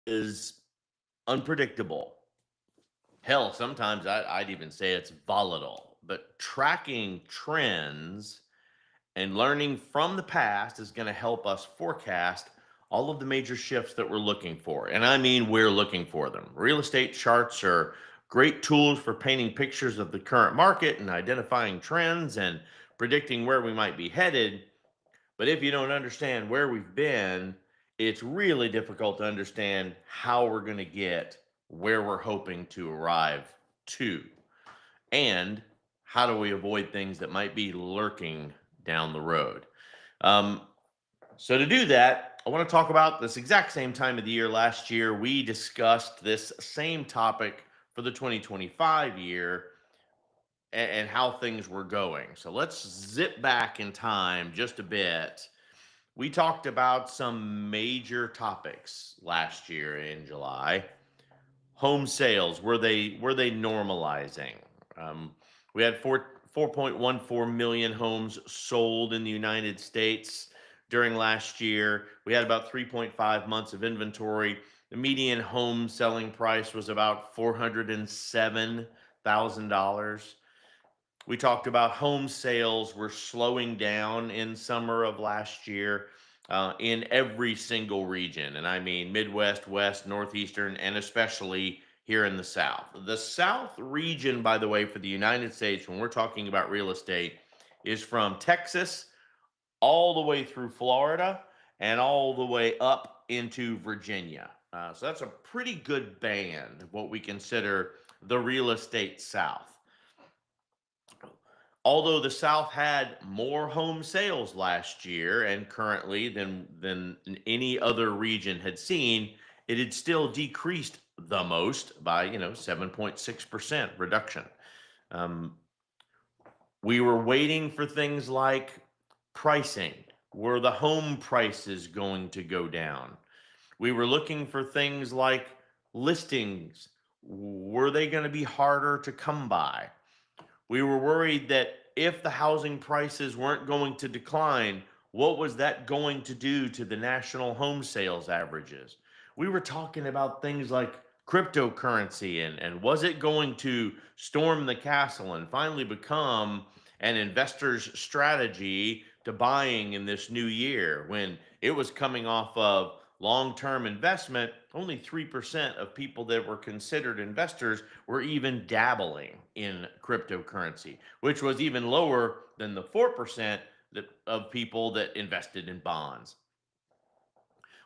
is unpredictable. Hell, sometimes I'd even say it's volatile. But tracking trends and learning from the past is going to help us forecast all of the major shifts that we're looking for. And I mean, we're looking for them. Real estate charts are great tools for painting pictures of the current market and identifying trends and predicting where we might be headed. But if you don't understand where we've been, it's really difficult to understand how we're going to get where we're hoping to arrive to. And how do we avoid things that might be lurking down the road? Um, so, to do that, I want to talk about this exact same time of the year last year. We discussed this same topic for the 2025 year and how things were going. So, let's zip back in time just a bit. We talked about some major topics last year in July. Home sales, were they normalizing? Um, we had 4.14 million homes sold in the United States during last year. We had about 3.5 months of inventory. The median home selling price was about $407,000. We talked about home sales were slowing down in summer of last year in every single region. And I mean Midwest, West, Northeastern, and especially here in the South. The South region, by the way, for the United States, when we're talking about real estate, is from Texas all the way through Florida and all the way up into Virginia. So that's a pretty good band of what we consider the real estate South. Although the South had more home sales last year and currently than any other region had seen, it had still decreased the most by 7.6% reduction. Um, we were waiting for things like pricing. Were the home prices going to go down? We were looking for things like listings. Were they going to be harder to come by? We were worried that if the housing prices weren't going to decline, what was that going to do to the national home sales averages? We were talking about things like cryptocurrency and was it going to storm the castle and finally become an investor's strategy to buying in this new year when it was coming off of long-term investment. Only 3% of people that were considered investors were even dabbling in cryptocurrency, which was even lower than the 4% of people that invested in bonds.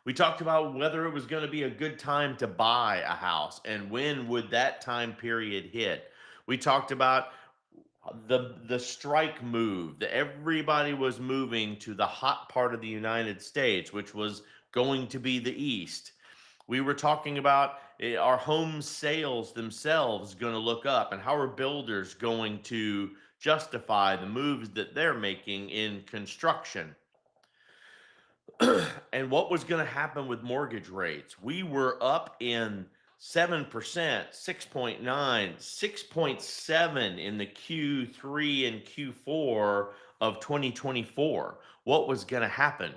We talked about whether it was going to be a good time to buy a house and when would that time period hit. We talked about the strike move that everybody was moving to the hot part of the United States, which was going to be the East. We were talking about our home sales themselves going to look up and how are builders going to justify the moves that they're making in construction and what was going to happen with mortgage rates. We were up in 7%, 6.9, 6.7 in the Q3 and Q4 of 2024. What was going to happen?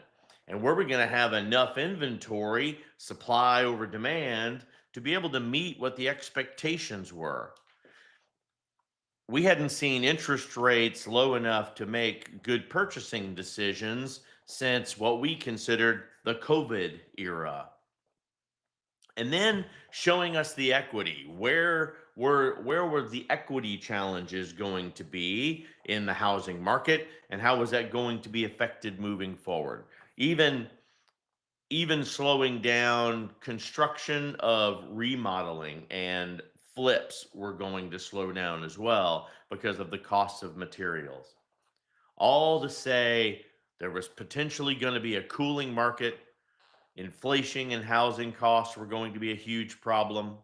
And were we going to have enough inventory, supply over demand, to be able to meet what the expectations were? We hadn't seen interest rates low enough to make good purchasing decisions since what we considered the COVID era. And then showing us the equity. Where were the equity challenges going to be in the housing market and how was that going to be affected moving forward? Even slowing down construction of remodeling and flips were going to slow down as well because of the cost of materials. All to say there was potentially going to be a cooling market. Inflation and housing costs were going to be a huge problem.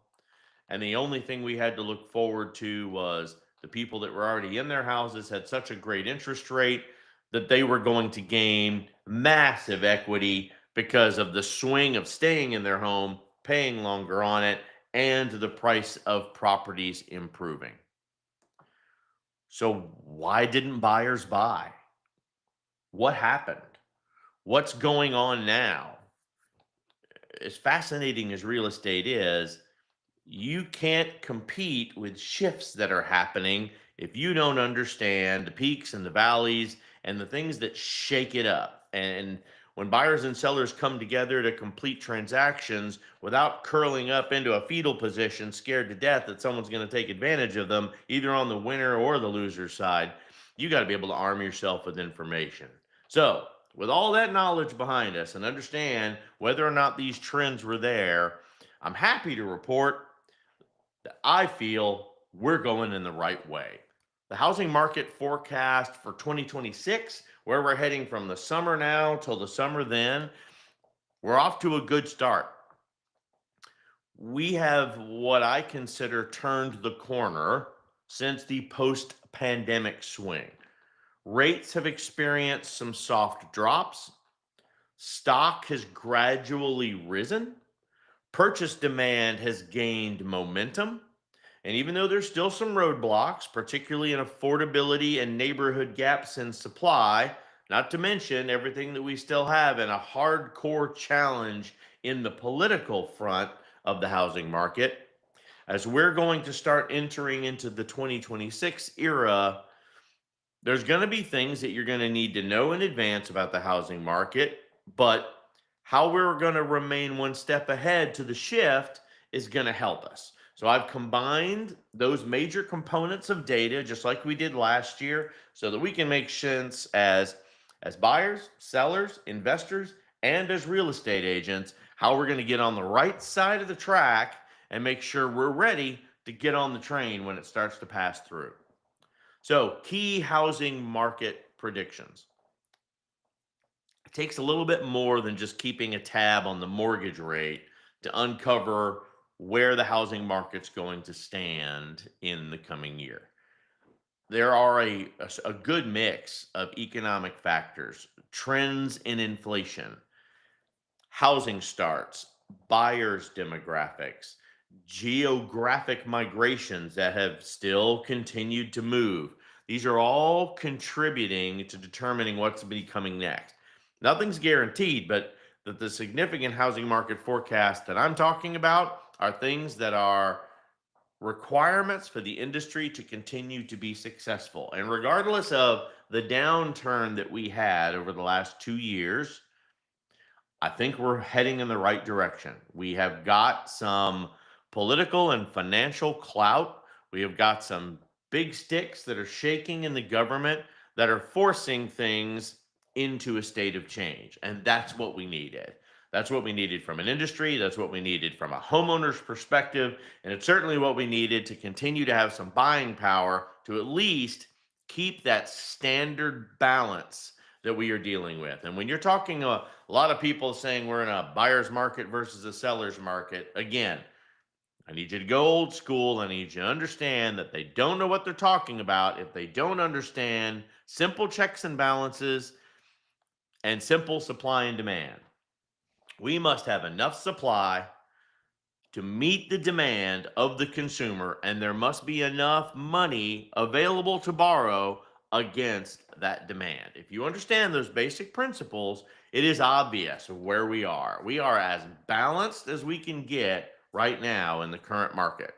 And the only thing we had to look forward to was the people that were already in their houses had such a great interest rate that they were going to gain massive equity because of the swing of staying in their home, paying longer on it, and the price of properties improving. So, why didn't buyers buy? What happened? What's going on now? as fascinating as real estate is, you can't compete with shifts that are happening if you don't understand the peaks and the valleys and the things that shake it up. And when buyers and sellers come together to complete transactions without curling up into a fetal position, scared to death that someone's going to take advantage of them, either on the winner or the loser side, you got to be able to arm yourself with information. So, with all that knowledge behind us and understand whether or not these trends were there, I'm happy to report that I feel we're going in the right way. The housing market forecast for 2026, where we're heading from the summer now till the summer then, we're off to a good start. We have what I consider turned the corner since the post pandemic swing. Rates have experienced some soft drops. Stock has gradually risen. Purchase demand has gained momentum. And even though there's still some roadblocks, particularly in affordability and neighborhood gaps in supply, not to mention everything that we still have in a hardcore challenge in the political front of the housing market, as we're going to start entering into the 2026 era, there's going to be things that you're going to need to know in advance about the housing market, but how we're going to remain one step ahead to the shift is going to help us. So I've combined those major components of data just like we did last year so that we can make sense as buyers, sellers, investors, and as real estate agents how we're going to get on the right side of the track and make sure we're ready to get on the train when it starts to pass through. So, key housing market predictions. It takes a little bit more than just keeping a tab on the mortgage rate to uncover where the housing market's going to stand in the coming year. There are a good mix of economic factors, trends in inflation, housing starts, buyers' demographics, geographic migrations that have still continued to move. These are all contributing to determining what's to be coming next. Nothing's guaranteed, but the significant housing market forecast that I'm talking about are things that are requirements for the industry to continue to be successful. And regardless of the downturn that we had over the last 2 years, I think we're heading in the right direction. We have got some political and financial clout. We have got some big sticks that are shaking in the government that are forcing things into a state of change. And that's what we needed. That's what we needed from an industry. That's what we needed from a homeowner's perspective. And it's certainly what we needed to continue to have some buying power to at least keep that standard balance that we are dealing with. And when you're talking a lot of people saying we're in a buyer's market versus a seller's market, again, I need you to go old school. I need you to understand that they don't know what they're talking about if they don't understand simple checks and balances and simple supply and demand. We must have enough supply to meet the demand of the consumer, and there must be enough money available to borrow against that demand. If you understand those basic principles, it is obvious where we are. We are as balanced as we can get right now in the current market.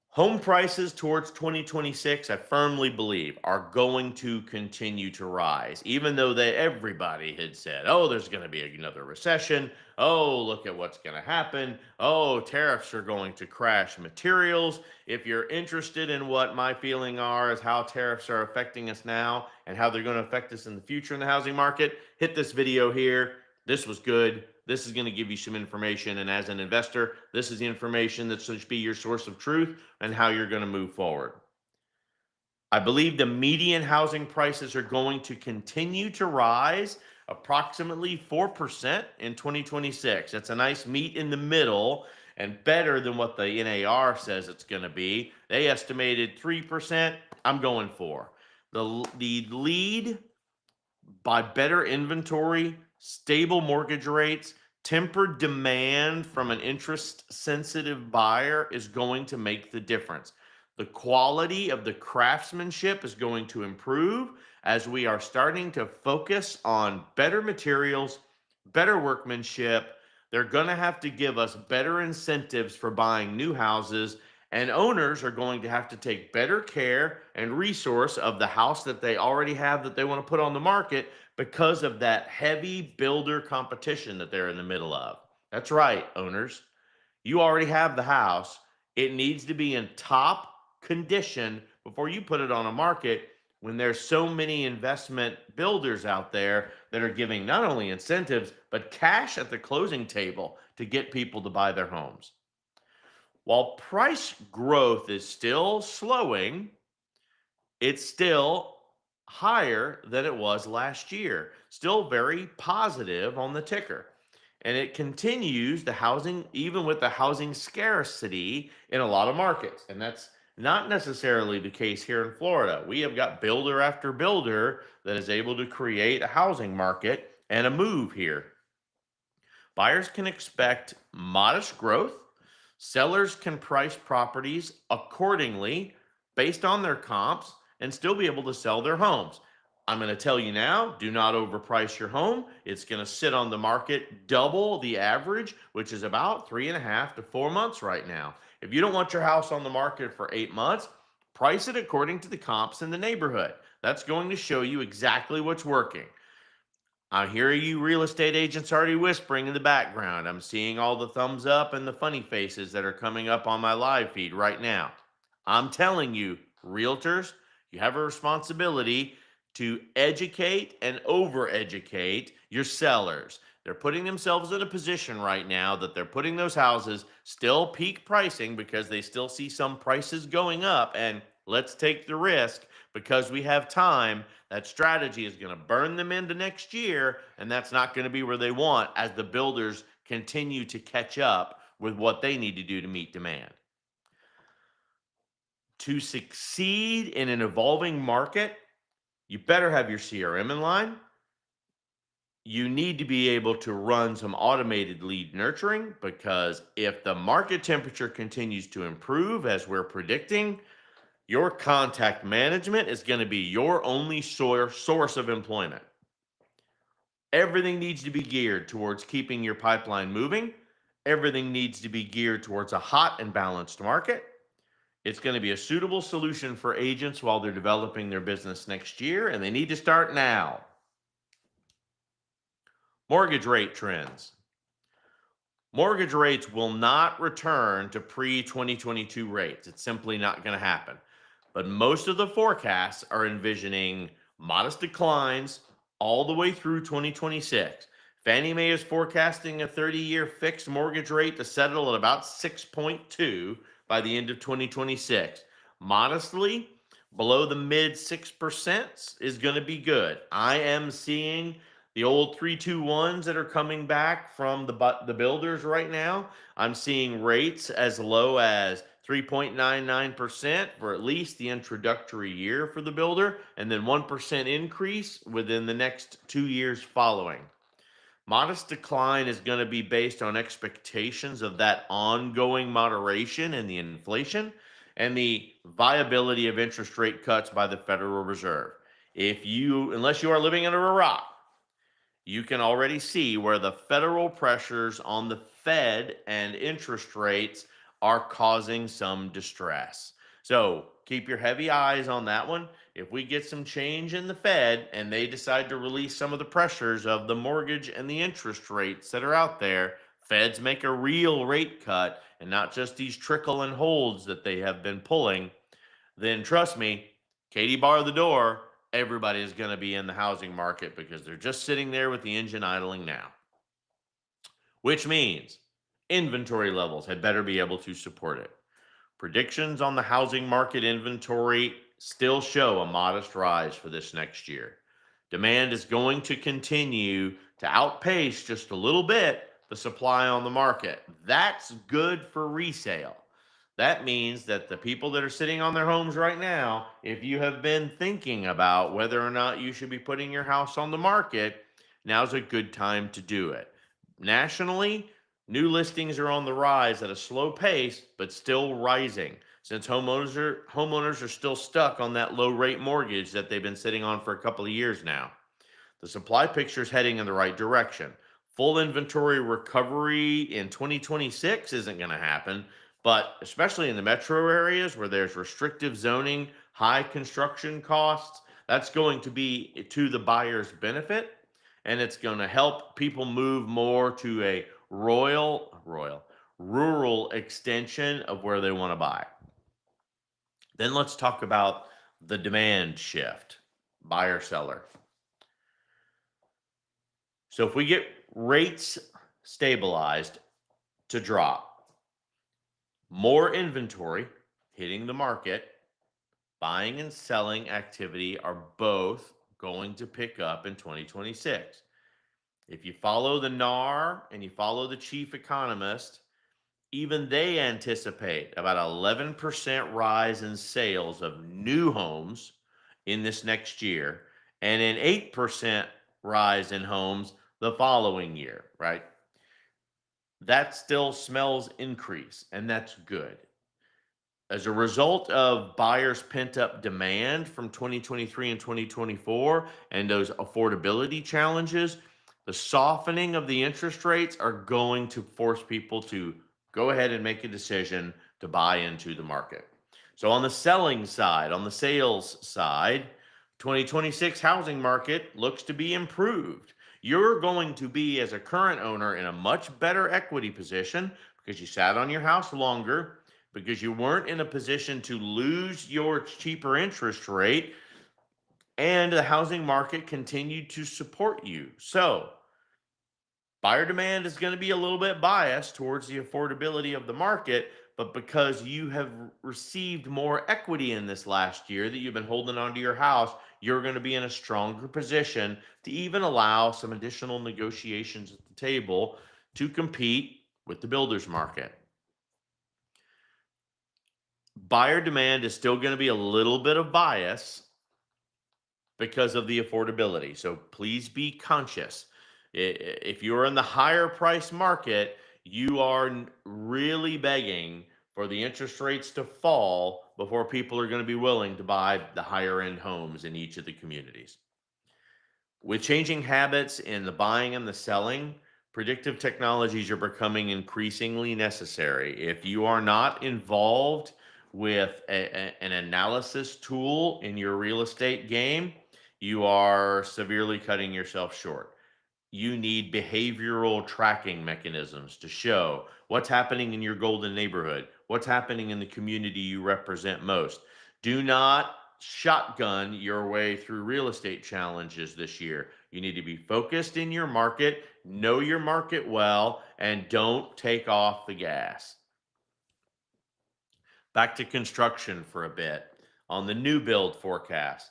Home prices towards 2026, I firmly believe, are going to continue to rise, even though everybody had said, oh, there's going to be another recession. Oh, look at what's going to happen. Oh, tariffs are going to crash materials. If you're interested in what my feeling are as how tariffs are affecting us now and how they're going to affect us in the future in the housing market, hit this video here. This was good. This is going to give you some information. And as an investor, this is the information that should be your source of truth and how you're going to move forward. I believe the median housing prices are going to continue to rise approximately 4% in 2026. That's a nice meet in the middle and better than what the NAR says it's going to be. They estimated 3%. I'm going 4. The lead by better inventory, stable mortgage rates, tempered demand from an interest sensitive buyer is going to make the difference. The quality of the craftsmanship is going to improve as we are starting to focus on better materials, better workmanship, They're going to have to give us better incentives for buying new houses, and owners are going to have to take better care and resource of the house that they already have that they want to put on the market because of that heavy builder competition that they're in the middle of. That's right, owners. You already have the house. It needs to be in top condition before you put it on a market when there's so many investment builders out there that are giving not only incentives, but cash at the closing table to get people to buy their homes. While price growth is still slowing, it's still higher than it was last year, still very positive on the ticker. And it continues the housing, even with the housing scarcity in a lot of markets. And that's not necessarily the case here in Florida. We have got builder after builder that is able to create a housing market and a move here. Buyers can expect modest growth. Sellers can price properties accordingly based on their comps and still be able to sell their homes. I'm going to tell you now, do not overprice your home. It's going to sit on the market double the average, which is about 3.5 to 4 months right now. If you don't want your house on the market for 8 months, price it according to the comps in the neighborhood. That's going to show you exactly what's working. I hear you real estate agents already whispering in the background. I'm seeing all the thumbs up and the funny faces that are coming up on my live feed right now. I'm telling you, realtors, you have a responsibility to educate and over-educate your sellers. They're putting themselves in a position right now that they're putting those houses still peak pricing because they still see some prices going up. And let's take the risk because we have time. That strategy is going to burn them into next year, and that's not going to be where they want as the builders continue to catch up with what they need to do to meet demand. To succeed in an evolving market, you better have your CRM in line. You need to be able to run some automated lead nurturing because if the market temperature continues to improve as we're predicting, your contact management is going to be your only source of employment. Everything needs to be geared towards keeping your pipeline moving. Everything needs to be geared towards a hot and balanced market. It's going to be a suitable solution for agents while they're developing their business next year, and they need to start now. Mortgage rate trends. Mortgage rates will not return to pre-2022 rates. It's simply not going to happen. But most of the forecasts are envisioning modest declines all the way through 2026. Fannie Mae is forecasting a 30-year fixed mortgage rate to settle at about 6.2 by the end of 2026. Modestly below the mid 6% is going to be good. I am seeing the old 3-2-1s that are coming back from the builders right now. I'm seeing rates as low as 3.99% for at least the introductory year for the builder, and then 1% increase within the next 2 years following. Modest decline is going to be based on expectations of that ongoing moderation in the inflation and the viability of interest rate cuts by the Federal Reserve. Unless you are living under a rock, you can already see where the federal pressures on the Fed and interest rates are causing some distress. So keep your heavy eyes on that one. If we get some change in the Fed and they decide to release some of the pressures of the mortgage and the interest rates that are out there, Feds make a real rate cut and not just these trickle and holds that they have been pulling, then trust me, Katie bar the door, everybody is going to be in the housing market because they're just sitting there with the engine idling now. Which means inventory levels had better be able to support it. Predictions on the housing market inventory still show a modest rise for this next year. Demand is going to continue to outpace just a little bit the supply on the market. That's good for resale. That means that the people that are sitting on their homes right now, if you have been thinking about whether or not you should be putting your house on the market, now's a good time to do it. Nationally, new listings are on the rise at a slow pace, but still rising since homeowners are still stuck on that low rate mortgage that they've been sitting on for a couple of years now. The supply picture is heading in the right direction. Full inventory recovery in 2026 isn't going to happen, but especially in the metro areas where there's restrictive zoning, high construction costs, that's going to be to the buyer's benefit, and it's going to help people move more to a rural extension of where they want to buy. Then let's talk about the demand shift, buyer seller. So if we get rates stabilized to drop, more inventory hitting the market, buying and selling activity are both going to pick up in 2026. If you follow the NAR and you follow the chief economist, even they anticipate about 11% rise in sales of new homes in this next year and an 8% rise in homes the following year, right? That still smells increase, and that's good. As a result of buyers' pent up demand from 2023 and 2024 and those affordability challenges, the softening of the interest rates are going to force people to go ahead and make a decision to buy into the market. So, on the selling side, on the sales side, 2026 housing market looks to be improved. You're going to be, as a current owner, in a much better equity position because you sat on your house longer, because you weren't in a position to lose your cheaper interest rate, and the housing market continued to support you. So, buyer demand is going to be a little bit biased towards the affordability of the market, but because you have received more equity in this last year that you've been holding onto your house, you're going to be in a stronger position to even allow some additional negotiations at the table to compete with the builder's market. Buyer demand is still going to be a little bit of bias because of the affordability. So please be conscious. If you're in the higher price market, you are really begging for the interest rates to fall before people are going to be willing to buy the higher end homes in each of the communities. With changing habits in the buying and the selling, predictive technologies are becoming increasingly necessary. If you are not involved with an analysis tool in your real estate game, you are severely cutting yourself short. You need behavioral tracking mechanisms to show what's happening in your golden neighborhood, what's happening in the community you represent most. Do not shotgun your way through real estate challenges this year. You need to be focused in your market, know your market well, and don't take off the gas. Back to construction for a bit. On the new build forecast,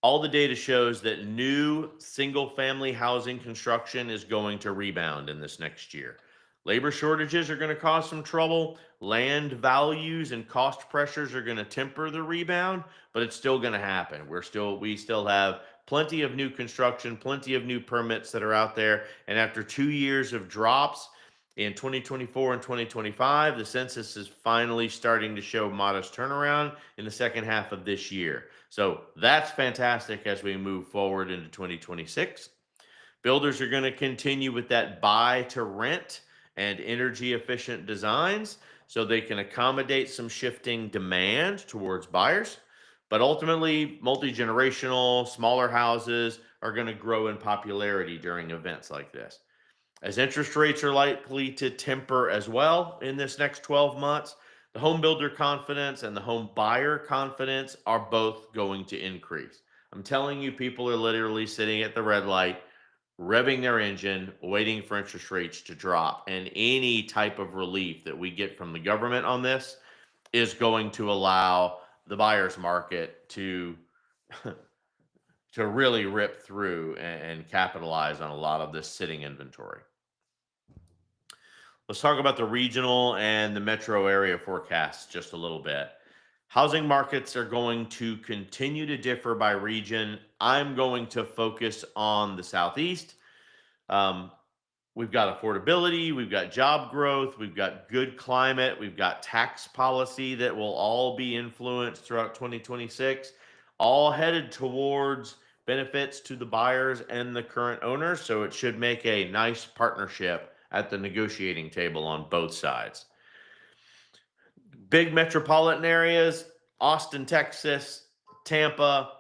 all the data shows that new single family housing construction is going to rebound in this next year. Labor shortages are going to cause some trouble. Land values and cost pressures are going to temper the rebound, but it's still going to happen. We still have plenty of new construction, plenty of new permits that are out there. And after 2 years of drops in 2024 and 2025, the census is finally starting to show modest turnaround in the second half of this year. So that's fantastic as we move forward into 2026. Builders are going to continue with that buy to rent and energy efficient designs so they can accommodate some shifting demand towards buyers. But ultimately, multi generational, smaller houses are going to grow in popularity during events like this. As interest rates are likely to temper as well in this next 12 months, the home builder confidence and the home buyer confidence are both going to increase. I'm telling you, people are literally sitting at the red light, revving their engine, waiting for interest rates to drop. And any type of relief that we get from the government on this is going to allow the buyer's market to to really rip through and capitalize on a lot of this sitting inventory. Let's talk about the regional and the metro area forecasts just a little bit. Housing markets are going to continue to differ by region. I'm going to focus on the Southeast. Um, we've got affordability, we've got job growth, we've got good climate, we've got tax policy that will all be influenced throughout 2026, all headed towards benefits to the buyers and the current owners. So it should make a nice partnership at the negotiating table on both sides. Big metropolitan areas, Austin, Texas, Tampa,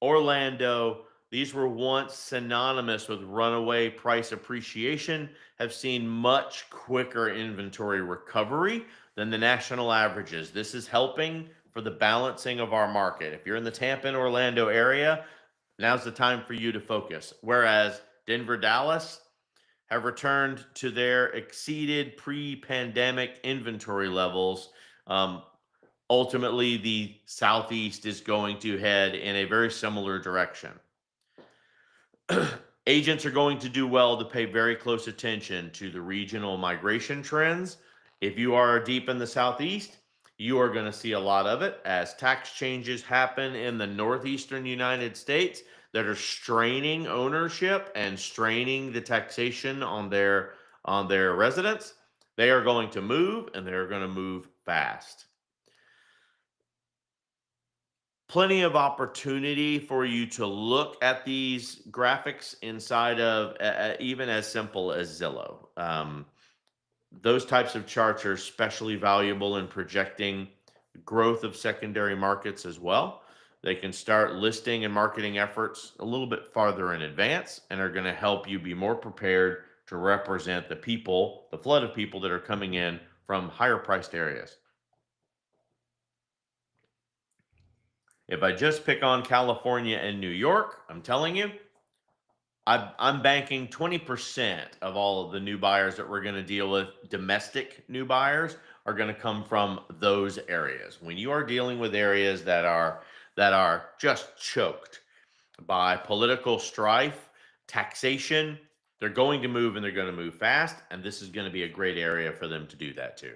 Orlando, these were once synonymous with runaway price appreciation, have seen much quicker inventory recovery than the national averages. This is helping for the balancing of our market. If you're in the Tampa and Orlando area, now's the time for you to focus. Whereas Denver, Dallas have returned to their exceeded pre-pandemic inventory levels. Um, Ultimately, the Southeast is going to head in a very similar direction. Agents are going to do well to pay very close attention to the regional migration trends. If you are deep in the Southeast, you are going to see a lot of it as tax changes happen in the northeastern United States that are straining ownership and straining the taxation on their residents. They are going to move, and they're going to move fast. Plenty of opportunity for you to look at these graphics inside of even as simple as Zillow. Those types of charts are especially valuable in projecting growth of secondary markets as well. They can start listing and marketing efforts a little bit farther in advance and are going to help you be more prepared to represent the people, the flood of people that are coming in from higher priced areas. If I just pick on California and New York, I'm telling you, I'm banking 20% of all of the new buyers that we're going to deal with, domestic new buyers, are going to come from those areas. When you are dealing with areas that are just choked by political strife, taxation, they're going to move, and they're going to move fast, and this is going to be a great area for them to do that too.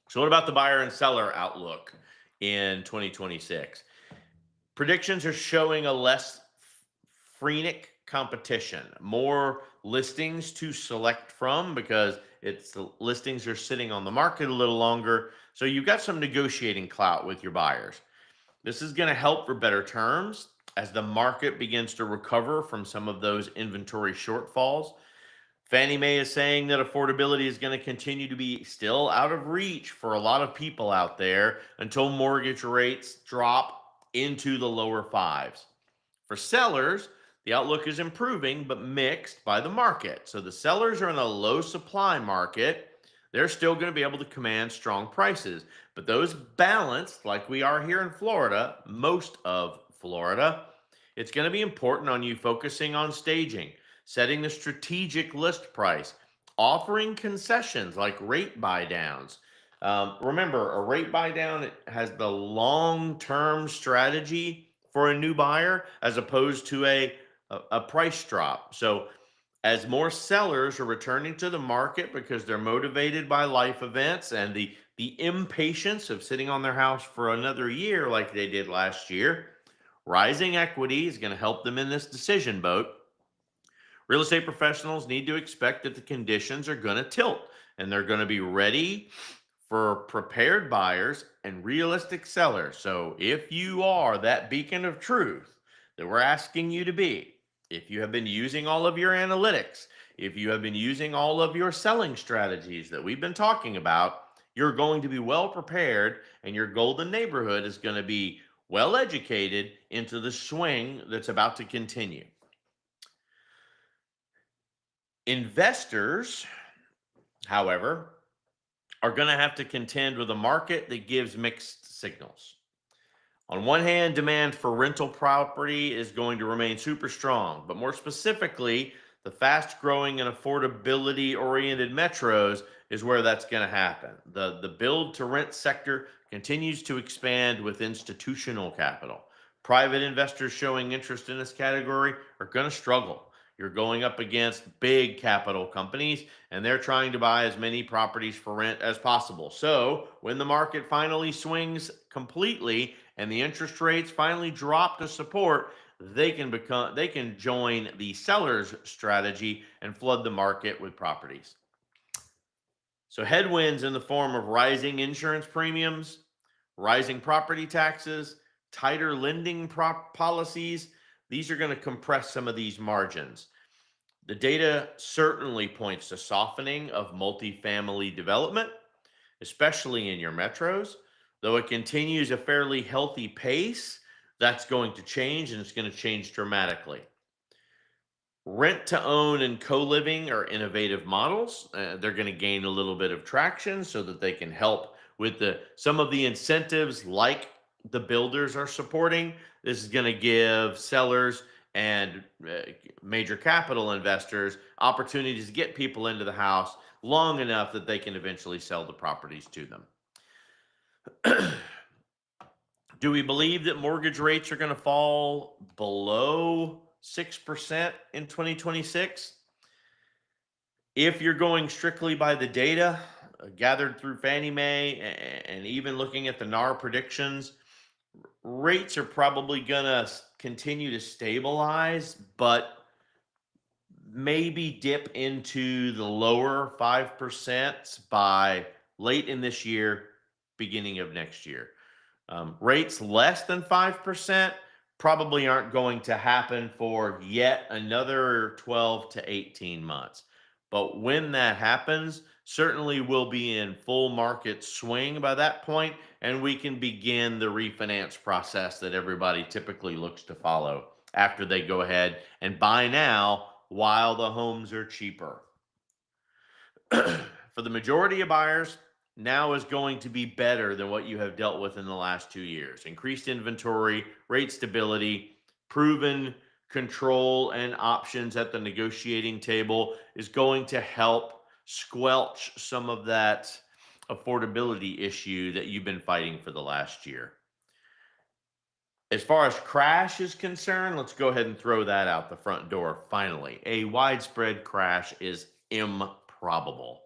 So what about the buyer and seller outlook in 2026? Predictions are showing a less frenetic competition, more listings to select from because it's the listings are sitting on the market a little longer. So you've got some negotiating clout with your buyers. This is going to help for better terms as the market begins to recover from some of those inventory shortfalls. Fannie Mae is saying that affordability is going to continue to be still out of reach for a lot of people out there until mortgage rates drop into the lower fives. For sellers, the outlook is improving, but mixed by the market. So the sellers are in a low supply market. They're still going to be able to command strong prices, but those balanced, like we are here in Florida, most of Florida, it's going to be important on you focusing on staging, setting the strategic list price, offering concessions like rate buy downs. Remember, a rate buy down has the long-term strategy for a new buyer as opposed to a price drop. So as more sellers are returning to the market because they're motivated by life events and the impatience of sitting on their house for another year like they did last year, rising equity is going to help them in this decision boat. Real estate professionals need to expect that the conditions are going to tilt, and they're going to be ready for prepared buyers and realistic sellers. So if you are that beacon of truth that we're asking you to be, if you have been using all of your analytics, if you have been using all of your selling strategies that we've been talking about, you're going to be well prepared, and your golden neighborhood is going to be well educated into the swing that's about to continue. Investors, however, are going to have to contend with a market that gives mixed signals. On one hand, demand for rental property is going to remain super strong, but more specifically, the fast growing and affordability oriented metros is where that's going to happen. The build to rent sector continues to expand with institutional capital. Private investors showing interest in this category are going to struggle. You're going up against big capital companies, and they're trying to buy as many properties for rent as possible. So when the market finally swings completely and the interest rates finally drop to support, they can join the seller's strategy and flood the market with properties. So headwinds in the form of rising insurance premiums, rising property taxes, tighter lending policies, these are going to compress some of these margins. The data certainly points to softening of multifamily development, especially in your metros. Though it continues a fairly healthy pace, that's going to change and it's going to change dramatically. Rent to own and co living are innovative models. They're going to gain a little bit of traction so that they can help with some of the incentives like the builders are supporting. This is going to give sellers and major capital investors opportunities to get people into the house long enough that they can eventually sell the properties to them. Do we believe that mortgage rates are going to fall below 6% in 2026? If you're going strictly by the data gathered through Fannie Mae and even looking at the NAR predictions, rates are probably going to continue to stabilize, but maybe dip into the lower 5% by late in this year, beginning of next year. Rates less than 5% probably aren't going to happen for yet another 12 to 18 months. But when that happens, certainly we'll be in full market swing by that point, and we can begin the refinance process that everybody typically looks to follow after they go ahead and buy now while the homes are cheaper. For the majority of buyers, now is going to be better than what you have dealt with in the last 2 years. Increased inventory, rate stability, proven control and options at the negotiating table is going to help squelch some of that affordability issue that you've been fighting for the last year. As far as crash is concerned, let's go ahead and throw that out the front door finally. A widespread crash is improbable.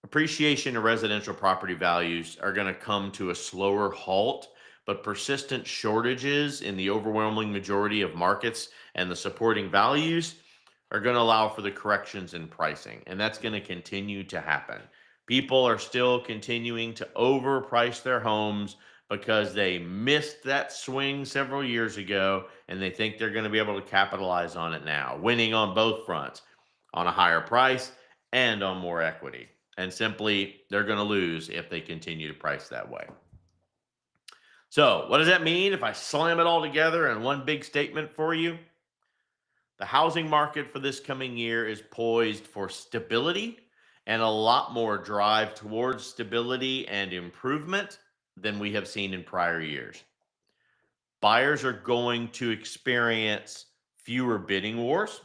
Appreciation of residential property values are going to come to a slower halt, but persistent shortages in the overwhelming majority of markets and the supporting values are going to allow for the corrections in pricing, and that's going to continue to happen. People are still continuing to overprice their homes because they missed that swing several years ago, and they think they're going to be able to capitalize on it now, winning on both fronts, on a higher price and on more equity. And simply, they're going to lose if they continue to price that way. So, what does that mean if I slam it all together in one big statement for you? The housing market for this coming year is poised for stability and a lot more drive towards stability and improvement than we have seen in prior years. Buyers are going to experience fewer bidding wars,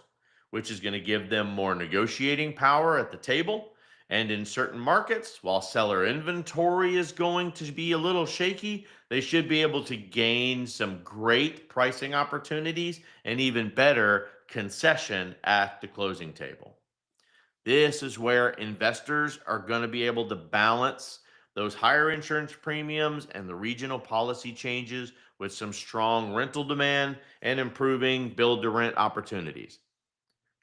which is going to give them more negotiating power at the table. And in certain markets, while seller inventory is going to be a little shaky, they should be able to gain some great pricing opportunities and even better concession at the closing table. This is where investors are going to be able to balance those higher insurance premiums and the regional policy changes with some strong rental demand and improving build to rent opportunities.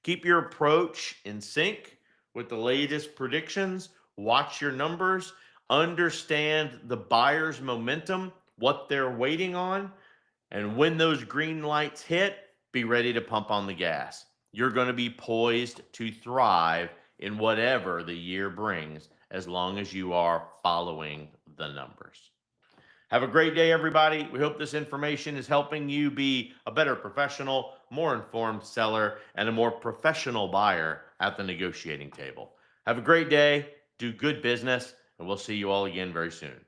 Keep your approach in sync with the latest predictions. Watch your numbers, understand the buyer's momentum, what they're waiting on, and when those green lights hit, be ready to pump on the gas. You're going to be poised to thrive in whatever the year brings as long as you are following the numbers. Have a great day, everybody. We hope this information is helping you be a better professional, more informed seller, and a more professional buyer at the negotiating table. Have a great day, do good business, and we'll see you all again very soon.